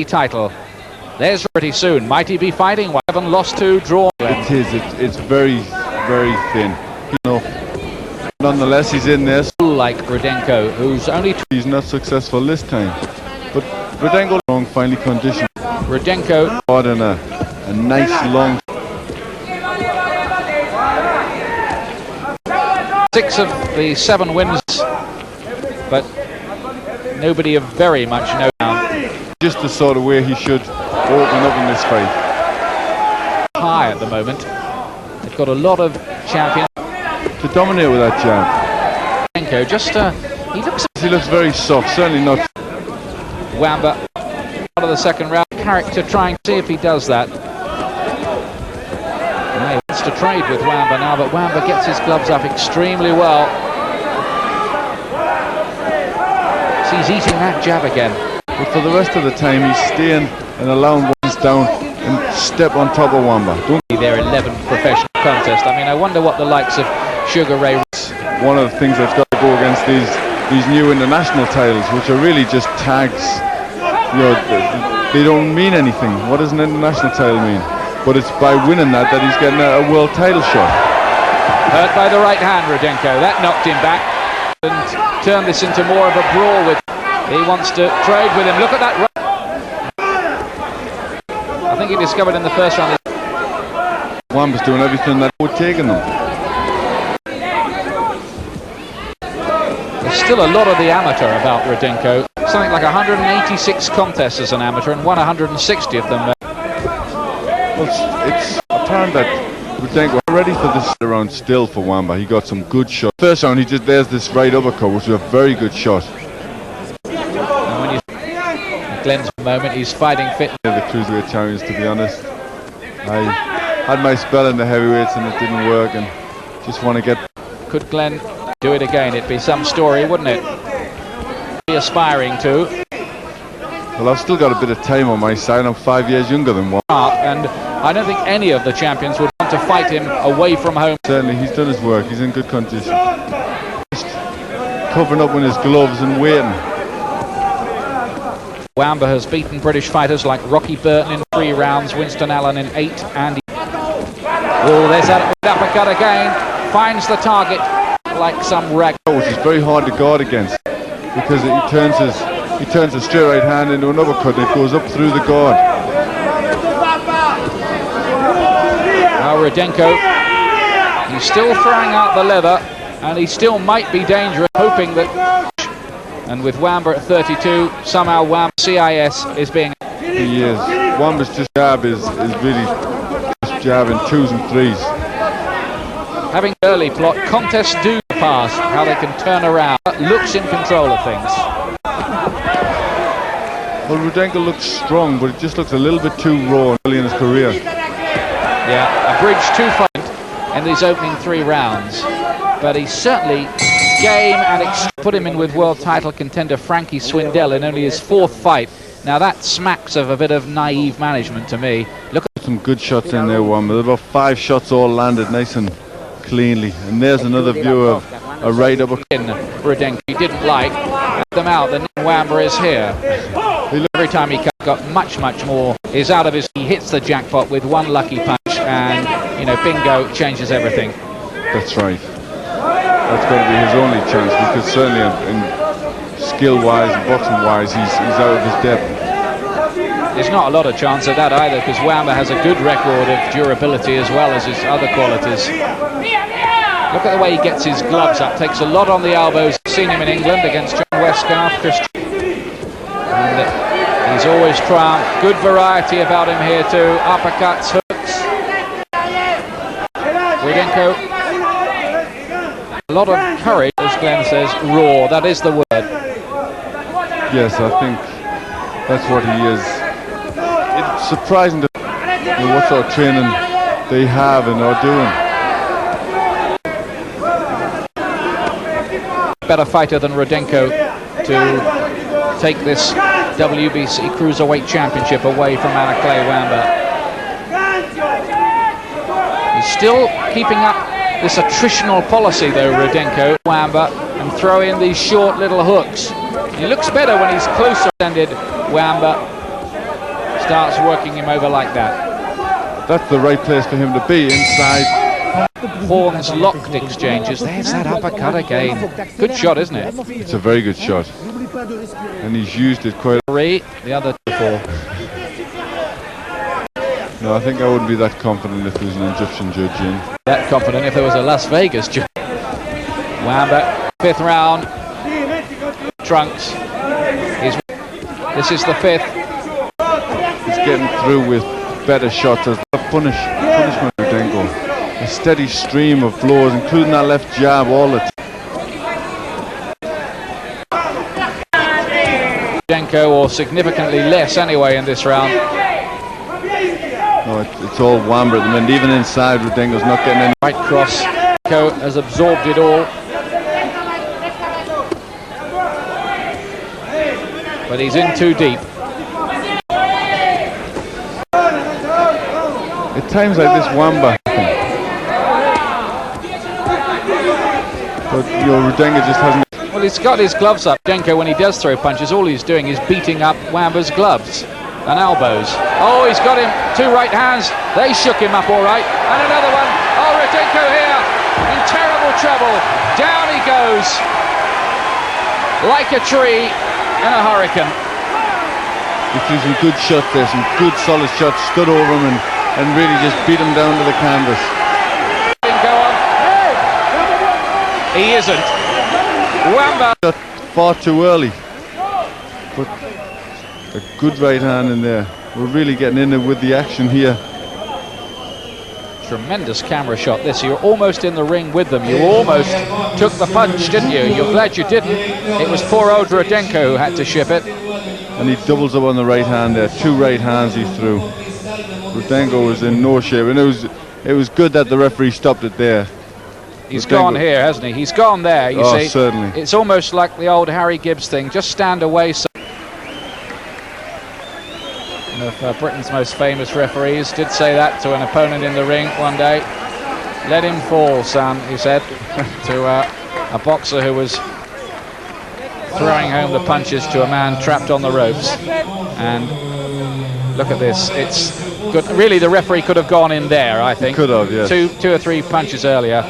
title. There's pretty soon. Might he be fighting? 11 lost 2, draw. It is. It's very, very thin. Nonetheless, he's in there. Like Rudenko, who's only... He's not successful this time. But Rudenko long, finely conditioned. Rudenko... And a nice long... 6 of the 7 wins, but nobody of very much no doubt. Just the sort of way he should open up in this fight. High at the moment. They've got a lot of champions to dominate with that jab. Rudenko just he looks very soft, certainly not. Wamba out of the second round. Character trying to see if he does that. He wants to trade with Wamba now, but Wamba gets his gloves up extremely well. So he's eating that jab again. But for the rest of the time, he's staying and allowing ones down and step on top of Wamba. Don't be their 11th professional contest. I mean, I wonder what the likes of Sugar Ray... One of the things that's got to go against these new international titles, which are really just tags. You know, they don't mean anything. What does an international title mean? But it's by winning that he's getting a world title shot. Hurt by the right hand, Rudenko. That knocked him back and turned this into more of a brawl with... He wants to trade with him. Look at that. I think he discovered in the first round. Wamba's doing everything that would take in them. There's still a lot of the amateur about Rudenko. Something like 186 contests as an amateur and won 160 of them. Well, it's apparent that Rudenko ready for this round still for Wamba. He got some good shots. First round, there's this right uppercut, which was a very good shot. And when you Glenn's moment, he's fighting fit. The cruiserweight champions, to be honest. I had my spell in the heavyweights and it didn't work, and just want to get... Could Glenn do it again? It'd be some story, wouldn't it? Be aspiring to. Well, I've still got a bit of time on my side. I'm 5 years younger than one. And I don't think any of the champions would want to fight him away from home. Certainly, he's done his work. He's in good condition. Just covering up with his gloves and waiting. Wamba has beaten British fighters like Rocky Burton in 3 rounds, Winston Allen in 8, and... Oh, there's that uppercut again. Finds the target like some rag. Which is very hard to guard against, because he turns his straight right hand into an uppercut and it goes up through the guard. Now Rudenko, he's still throwing out the leather and he still might be dangerous, hoping that... And with Wamba at 32, somehow Wamba CIS is being... He is. Wamba's just jab is really just jabbing 2s and 3s. Having early plot, contests do pass, how they can turn around. Looks in control of things. Well, Rudenko looks strong, but it just looks a little bit too raw early in his career. Yeah, a bridge too far in these opening 3 rounds. But he's certainly game and put him in with world title contender Frankie Swindell in only his 4th fight. Now that smacks of a bit of naive management to me. Look at some good shots in there, Wamba. There's about 5 shots all landed nice and cleanly. And there's another view of a right uppercut. Rudenko he didn't like them out. The Wamba is here. Every time he got much more. Is out of his. He hits the jackpot with 1 lucky punch, and you know, bingo, changes everything. That's right. That's going to be his only chance, because certainly in skill-wise and boxing-wise, he's out of his depth. There's not a lot of chance of that either, because Wamba has a good record of durability as well as his other qualities. Look at the way he gets his gloves up. Takes a lot on the elbows. Seen him in England against John Westgarth, Christian. And he's always triumphed. Good variety about him here too. Uppercuts, hooks. Rudenko. A lot of courage, as Glenn says. Raw, that is the word. Yes, I think that's what he is. It's surprising to know what sort of training they have and are doing. Better fighter than Rudenko to take this WBC Cruiserweight Championship away from Anaclet Wamba. He's still keeping up this attritional policy though, Rudenko, Wamba, and throw in these short little hooks. He looks better when he's closer extended, Wamba. starts working him over like that. That's the right place for him to be, inside. Horns locked exchanges. There's that uppercut again. Good shot, isn't it? It's a very good shot. And he's used it quite. The other 4. No, I think I wouldn't be that confident if there was an Egyptian judge in. That confident if there was a Las Vegas judge. Wamba, 5th round. Trunks. This is the 5th. He's getting through with better shots as the punishment Rudenko. A steady stream of blows, including that left jab all the time. Rudenko, or significantly less anyway in this round. No, it's all Wamba at the minute. Even inside, Rudenko's not getting any. Right cross. Rudenko has absorbed it all. But he's in too deep. At times like this, Wamba. But Rudenko just hasn't. Well, he's got his gloves up. Rudenko, when he does throw punches, all he's doing is beating up Wamba's gloves and elbows. Oh, he's got him. 2 right hands. They shook him up all right. And another one. Oh, Rudenko here in terrible trouble. Down he goes like a tree in a hurricane. He threw some good shots there, some good solid shots, stood over him and really just beat him down to the canvas. Go on. He isn't. Wamba Far too early. But a good right hand in there. We're really getting in there with the action here. Tremendous camera shot this. You're almost in the ring with them. You almost took the punch, didn't you? You're glad you didn't. It was poor old Rudenko who had to ship it. And he doubles up on the right hand there. 2 right hands he threw. Rudenko was in no shape, and it was good that the referee stopped it there. He's gone here, hasn't he? He's gone there, you see. Certainly. It's almost like the old Harry Gibbs thing. Just stand away. One of Britain's most famous referees did say that to an opponent in the ring one day. Let him fall, son, he said to a boxer who was throwing home the punches to a man trapped on the ropes. And look at this. It's good. Really, the referee could have gone in there, I think. Could have, yes. Two or three punches earlier.